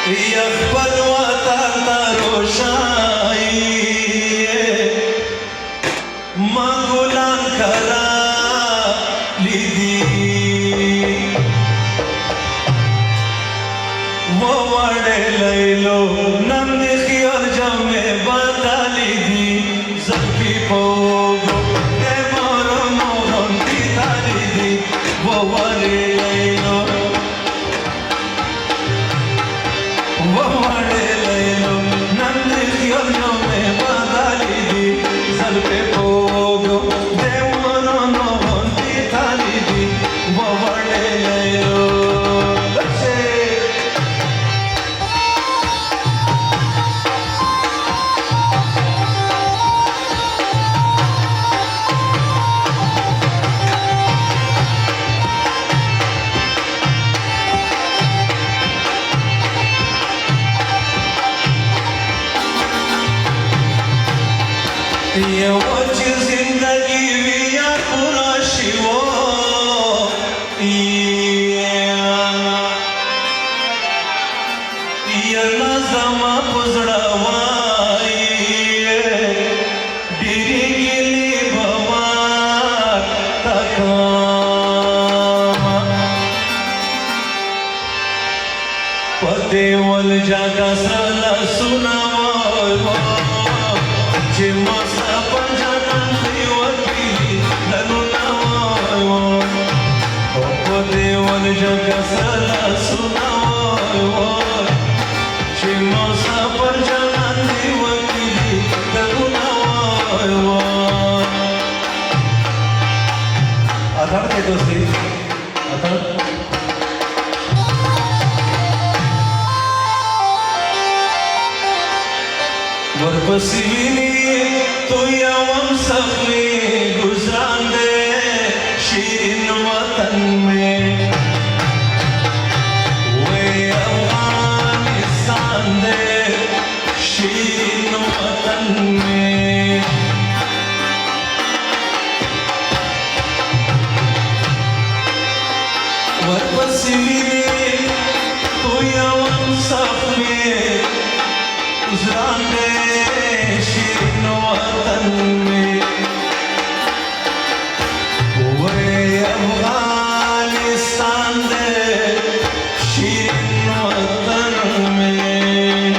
يخبل وطن روشاي ما غلام کرا لیدی وہ وڑے لیلو نند خیال جمع بتا لیدی زلفی پوگو اے مارو موہن دیتا لیدی وہ وڑے لیلو وہ وڑے لیلو نند خیال جمع بتا لیدی زلفی پوگو اے مارو موہن دیتا لیدی وہ وڑے لیلو ये वच जिंदगी विया पूरा शिवो ये नज़मा पुजड़वाई डिरी गिली भमार तकामा पदेवल जागा सला सुनावा Cimasa panjangan diwakili lalu nawa Opo dewan jaga salah sunawa Cimasa panjangan diwakili lalu nawa Adhar ke dosti Adhar Berpesini tu yang safli guzran de shirin watan mein we Afghanistan de shirin watan mein berpesini tu yang safli guzran de shirin watan mein we Afghanistan de shirin watan mein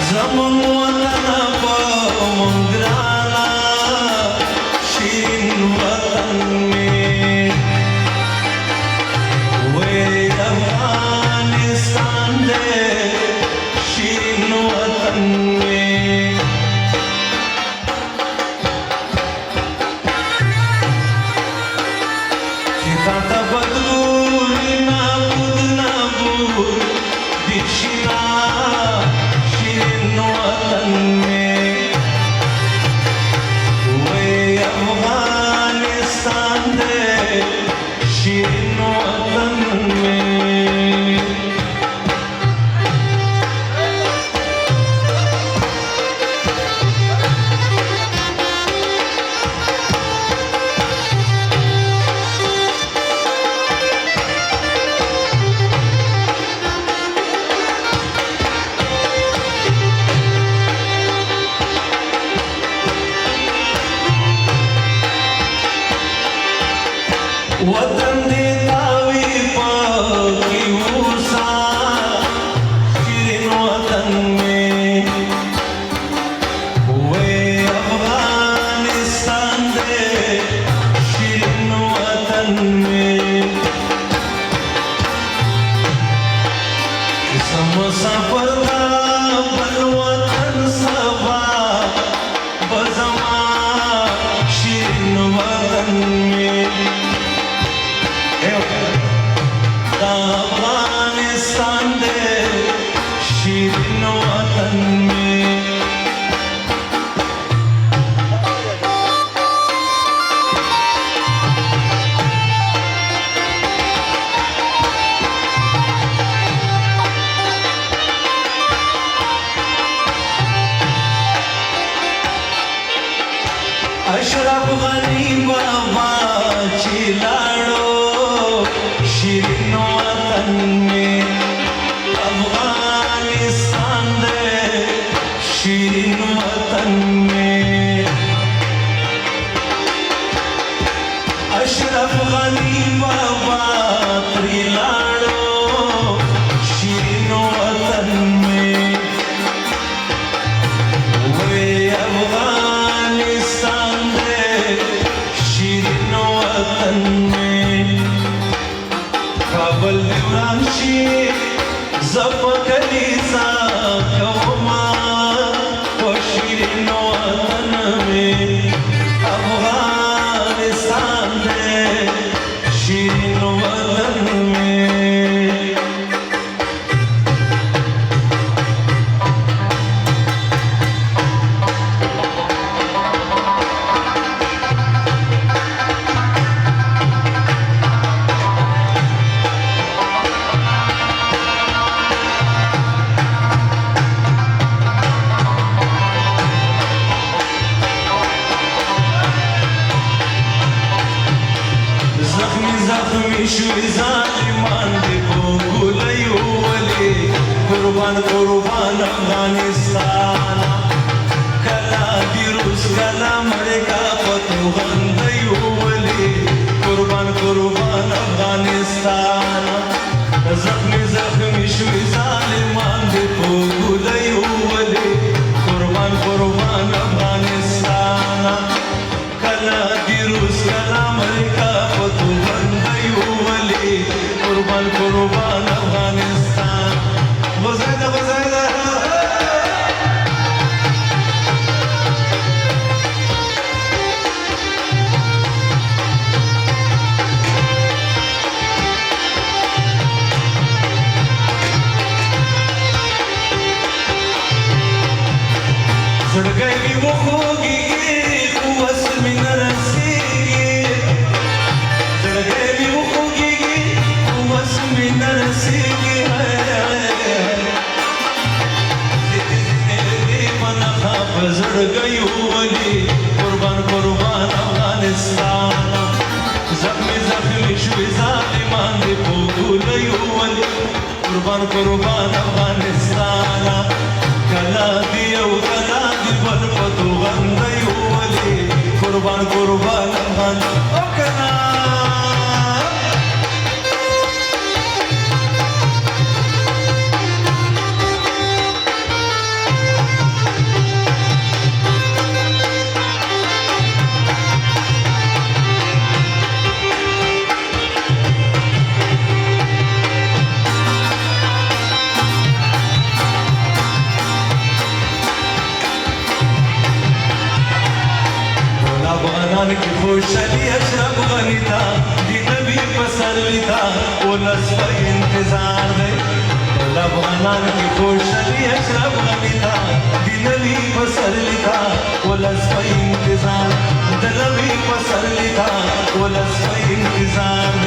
Zaman watan apa menggerana shirin watan mein we Afghanistan de shirin watan mein kita tak peduli nabud di China watan mein we Afghanistan de shirin watan mein پردا بل وطن سبا بزما شیرین وطن میں دا افغانستان دے شیرین وطن میں اشرف غنی بابا چلاڑو شیرین وطن میں افغانستان دے شیرین وطن میں اشرف غنی بابا چلاڑو شیرین وطن میں وہ افغانستان شیرین وطن میں کابل دیوران شی زپ کلیسا کوما و شیرین وطن میں افغانستان دے شیرین وطن میں زخمی شوی ظالمان دی بوگولیو ولی قربان قربان افغانستان کلا بیروس کلا مرکا فتو غندیو ولی قربان قربان افغانستان زخمی شوی ظالمان دی بوگولیو ولی قربان قربان افغانستان کلا بیروس کلا مرکا فتو قربان قربان افغانستان بزایده بزایده زړګی مې وخوږېږي خو وس مې نه رسېږي زړګی مې وخوږېږي خو وس مې نه رسېږي دې په نخا په زړګیو ولي قربان قربان افغانستان زخمي زخمي شوي ظالمان دې په ګولیو ولي قربان قربان افغانستان کلا دی او کلا دی بل پتو غندیو ولی قربان قربان افغان او کلا افغانان کی خوشحالی اشرف غنی تھا دی نبی پسلی تھا ولس پر انتظار دے افغانان کی خوشحالی اشرف غنی تھا دی نبی پسلی تھا ولس پر انتظار دی نبی پسلی تھا ولس پر انتظار